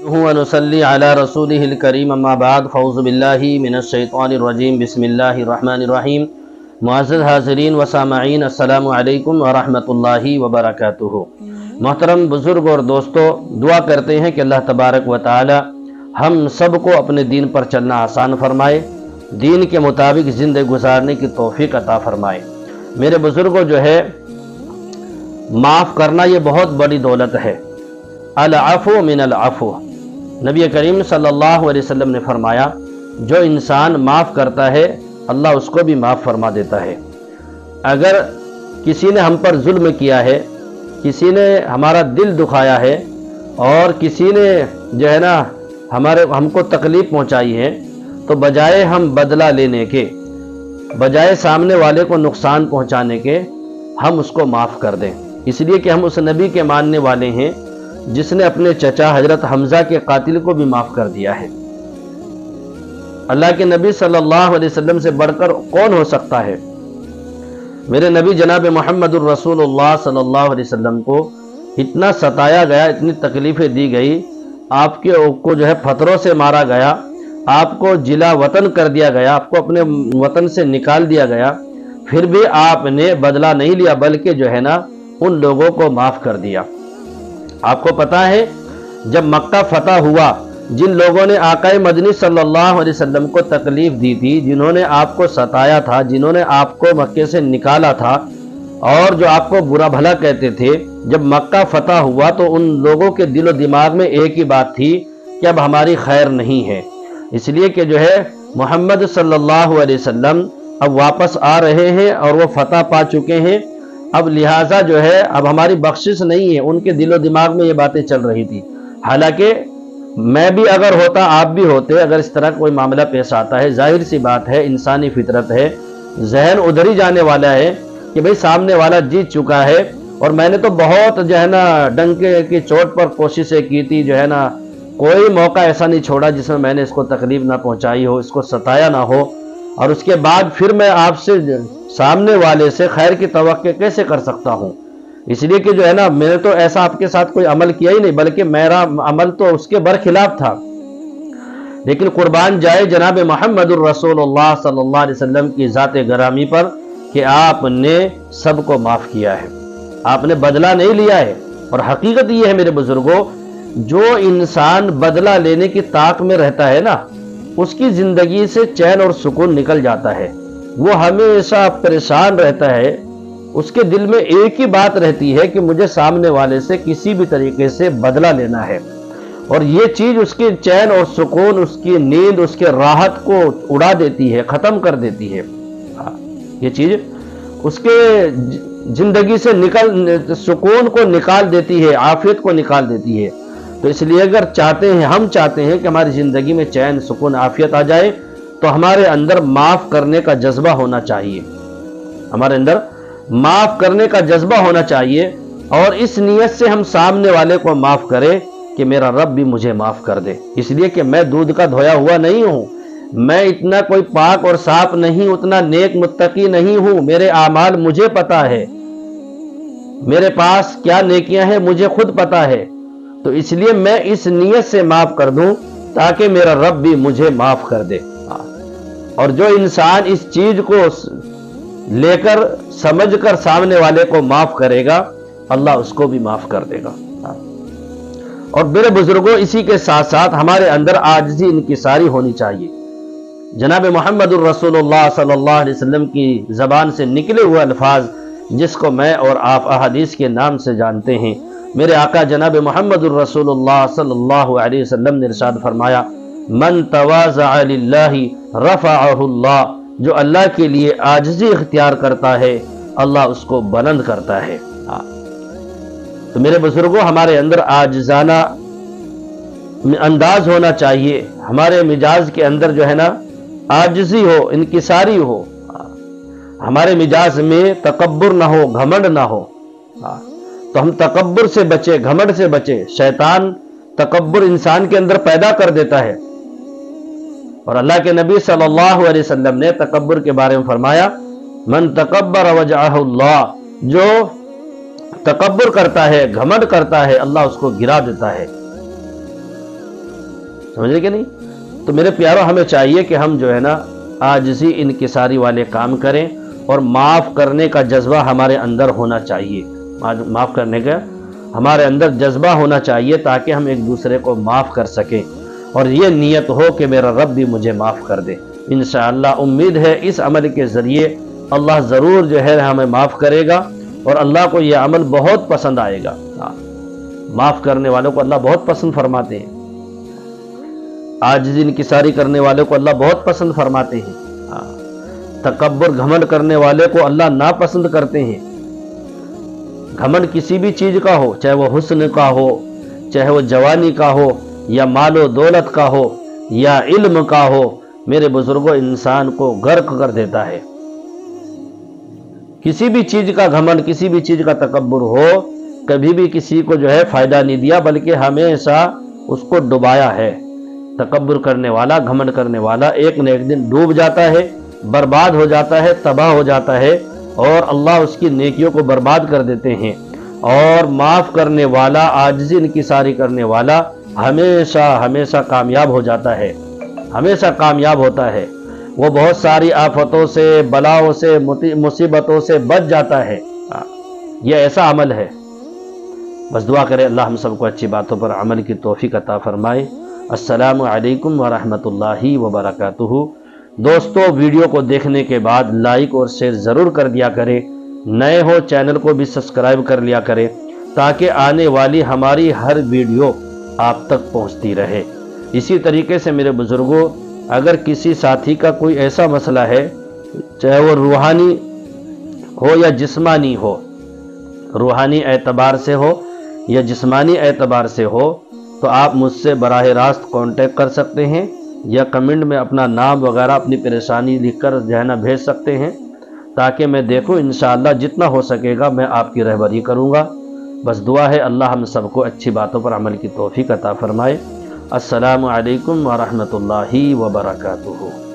ونصلي على رسوله الكريم اما بعد فاعوذ باللہ من الشیطان الرجیم بسم اللہ الرحمن الرحیم معزز حاضرین و سامعین السلام علیکم ورحمۃ اللہ وبرکاتہ۔ محترم بزرگ اور دوستو، دعا کرتے ہیں کہ اللہ تبارک و تعالی ہم سب کو اپنے دین پر چلنا آسان فرمائے، دین کے مطابق زندگی گزارنے کی توفیق عطا فرمائے۔ میرے بزرگوں، جو ہے معاف کرنا یہ بہت بڑی دولت ہے۔ العفو من العفو، نبی کریم صلی اللہ علیہ وسلم نے فرمایا جو انسان معاف کرتا ہے اللہ اس کو بھی معاف فرما دیتا ہے۔ اگر کسی نے ہم پر ظلم کیا ہے، کسی نے ہمارا دل دکھایا ہے اور کسی نے جو ہے نا ہم کو تکلیف پہنچائی ہے، تو بجائے ہم بدلہ لینے کے، بجائے سامنے والے کو نقصان پہنچانے کے، ہم اس کو معاف کر دیں، اس لیے کہ ہم اس نبی کے ماننے والے ہیں جس نے اپنے چچا حضرت حمزہ کے قاتل کو بھی معاف کر دیا ہے۔ اللہ کے نبی صلی اللہ علیہ وسلم سے بڑھ کر کون ہو سکتا ہے؟ میرے نبی جناب محمد الرسول اللہ صلی اللہ علیہ وسلم کو اتنا ستایا گیا، اتنی تکلیفیں دی گئی، آپ کو جو ہے پتھروں سے مارا گیا، آپ کو جلا وطن کر دیا گیا، آپ کو اپنے وطن سے نکال دیا گیا، پھر بھی آپ نے بدلہ نہیں لیا بلکہ جو ہے نا ان لوگوں کو معاف کر دیا۔ آپ کو پتا ہے جب مکہ فتح ہوا، جن لوگوں نے آقا مدنی صلی اللہ علیہ وسلم کو تکلیف دی تھی، جنہوں نے آپ کو ستایا تھا، جنہوں نے آپ کو مکے سے نکالا تھا اور جو آپ کو برا بھلا کہتے تھے، جب مکہ فتح ہوا تو ان لوگوں کے دل و دماغ میں ایک ہی بات تھی کہ اب ہماری خیر نہیں ہے، اس لیے کہ جو ہے محمد صلی اللہ علیہ وسلم اب واپس آ رہے ہیں اور وہ فتح پا چکے ہیں، اب لہٰذا جو ہے اب ہماری بخشش نہیں ہے۔ ان کے دل و دماغ میں یہ باتیں چل رہی تھی، حالانکہ میں بھی اگر ہوتا، آپ بھی ہوتے، اگر اس طرح کوئی معاملہ پیش آتا ہے، ظاہر سی بات ہے، انسانی فطرت ہے، ذہن ادھر ہی جانے والا ہے کہ بھئی سامنے والا جیت چکا ہے اور میں نے تو بہت جو ہے نا ڈنکے کی چوٹ پر کوششیں کی تھی، جو ہے نا کوئی موقع ایسا نہیں چھوڑا جس میں نے اس کو تکلیف نہ پہنچائی ہو، اس کو ستایا نہ ہو، اور اس کے بعد پھر میں آپ سے سامنے والے سے خیر کی توقع کیسے کر سکتا ہوں؟ اس لیے کہ جو ہے نا میں نے تو ایسا آپ کے ساتھ کوئی عمل کیا ہی نہیں، بلکہ میرا عمل تو اس کے برخلاف تھا۔ لیکن قربان جائے جناب محمد الرسول اللہ صلی اللہ علیہ وسلم کی ذات گرامی پر کہ آپ نے سب کو معاف کیا ہے، آپ نے بدلہ نہیں لیا ہے۔ اور حقیقت یہ ہے میرے بزرگوں، جو انسان بدلہ لینے کی طاق میں رہتا ہے نا، اس کی زندگی سے چین اور سکون نکل جاتا ہے، وہ ہمیشہ پریشان رہتا ہے، اس کے دل میں ایک ہی بات رہتی ہے کہ مجھے سامنے والے سے کسی بھی طریقے سے بدلہ لینا ہے، اور یہ چیز اس کی چین اور سکون، اس کی نیند، اس کے راحت کو اڑا دیتی ہے، ختم کر دیتی ہے۔ یہ چیز اس کے زندگی سے سکون کو نکال دیتی ہے، عافیت کو نکال دیتی ہے۔ تو اس لیے اگر ہم چاہتے ہیں کہ ہماری زندگی میں چین، سکون، عافیت آ جائے تو ہمارے اندر معاف کرنے کا جذبہ ہونا چاہیے، ہمارے اندر معاف کرنے کا جذبہ ہونا چاہیے، اور اس نیت سے ہم سامنے والے کو معاف کریں کہ میرا رب بھی مجھے معاف کر دے، اس لیے کہ میں دودھ کا دھویا ہوا نہیں ہوں، میں اتنا کوئی پاک اور صاف نہیں، اتنا نیک متقی نہیں ہوں، میرے اعمال مجھے پتا ہے، میرے پاس کیا نیکیاں ہیں مجھے خود پتا ہے، تو اس لیے میں اس نیت سے معاف کر دوں تاکہ میرا رب بھی مجھے معاف کر دے۔ اور جو انسان اس چیز کو لے کر، سمجھ کر سامنے والے کو معاف کرے گا، اللہ اس کو بھی معاف کر دے گا۔ اور میرے بزرگوں، اسی کے ساتھ ساتھ ہمارے اندر عاجزی انکساری ہونی چاہیے۔ جناب محمد الرسول اللہ صلی اللہ علیہ وسلم کی زبان سے نکلے ہوئے الفاظ جس کو میں اور آپ احادیث کے نام سے جانتے ہیں، میرے آقا جناب محمد الرسول اللہ صلی اللہ علیہ وسلم نے ارشاد فرمایا، من تواضع للہ رفعہ اللہ، جو اللہ کے لیے عاجزی اختیار کرتا ہے اللہ اس کو بلند کرتا ہے۔ تو میرے بزرگوں، ہمارے اندر عاجزانہ انداز ہونا چاہیے، ہمارے مزاج کے اندر جو ہے نا عاجزی ہو، انکساری ہو، ہمارے مزاج میں تکبر نہ ہو، گھمنڈ نہ ہو۔ تو ہم تکبر سے بچے، گھمنڈ سے بچے۔ شیطان تکبر انسان کے اندر پیدا کر دیتا ہے، اور اللہ کے نبی صلی اللہ علیہ وسلم نے تکبر کے بارے میں فرمایا، من تکبر وجعہ اللہ، جو تکبر کرتا ہے، گھمنڈ کرتا ہے، اللہ اس کو گرا دیتا ہے۔ سمجھے کہ نہیں؟ تو میرے پیاروں، ہمیں چاہیے کہ ہم جو ہے نا عاجزی انکساری والے کام کریں، اور معاف کرنے کا جذبہ ہمارے اندر ہونا چاہیے، معاف کرنے کا ہمارے اندر جذبہ ہونا چاہیے، تاکہ ہم ایک دوسرے کو معاف کر سکیں، اور یہ نیت ہو کہ میرا رب بھی مجھے معاف کر دے۔ انشاءاللہ امید ہے اس عمل کے ذریعے اللہ ضرور جو ہے ہمیں معاف کرے گا، اور اللہ کو یہ عمل بہت پسند آئے گا۔ معاف کرنے والوں کو اللہ بہت پسند فرماتے ہیں، عاجزی انکساری کرنے والے کو اللہ بہت پسند فرماتے ہیں، تکبر گھمنڈ کرنے والے کو اللہ ناپسند کرتے ہیں۔ گھمنڈ کسی بھی چیز کا ہو، چاہے وہ حسن کا ہو، چاہے وہ جوانی کا ہو، یا مال و دولت کا ہو، یا علم کا ہو، میرے بزرگوں انسان کو غرق کر دیتا ہے۔ کسی بھی چیز کا گھمنڈ، کسی بھی چیز کا تکبر ہو، کبھی بھی کسی کو جو ہے فائدہ نہیں دیا، بلکہ ہمیشہ اس کو ڈبایا ہے۔ تکبر کرنے والا، گھمنڈ کرنے والا ایک نہ ایک دن ڈوب جاتا ہے، برباد ہو جاتا ہے، تباہ ہو جاتا ہے، اور اللہ اس کی نیکیوں کو برباد کر دیتے ہیں۔ اور معاف کرنے والا، عاجزی انکساری کرنے والا ہمیشہ ہمیشہ کامیاب ہو جاتا ہے، ہمیشہ کامیاب ہوتا ہے۔ وہ بہت ساری آفتوں سے، بلاؤں سے، مصیبتوں سے بچ جاتا ہے۔ یہ ایسا عمل ہے۔ بس دعا کرے اللہ ہم سب کو اچھی باتوں پر عمل کی توفیق عطا فرمائے۔ السلام علیکم ورحمۃ اللہ وبرکاتہ۔ دوستو، ویڈیو کو دیکھنے کے بعد لائک اور شیئر ضرور کر دیا کرے، نئے ہو چینل کو بھی سبسکرائب کر لیا کرے، تاکہ آنے والی ہماری ہر ویڈیو آپ تک پہنچتی رہے۔ اسی طریقے سے میرے بزرگوں، اگر کسی ساتھی کا کوئی ایسا مسئلہ ہے، چاہے وہ روحانی ہو یا جسمانی ہو، روحانی اعتبار سے ہو یا جسمانی اعتبار سے ہو، تو آپ مجھ سے براہ راست کانٹیکٹ کر سکتے ہیں، یا کمنٹ میں اپنا نام وغیرہ، اپنی پریشانی لکھ کر جو ہے نا بھیج سکتے ہیں، تاکہ میں دیکھوں انشاءاللہ جتنا ہو سکے گا میں آپ کی رہبری کروں گا۔ بس دعا ہے اللہ ہم سب کو اچھی باتوں پر عمل کی توفیق عطا فرمائے۔ السلام علیکم ورحمۃ اللہ وبرکاتہ۔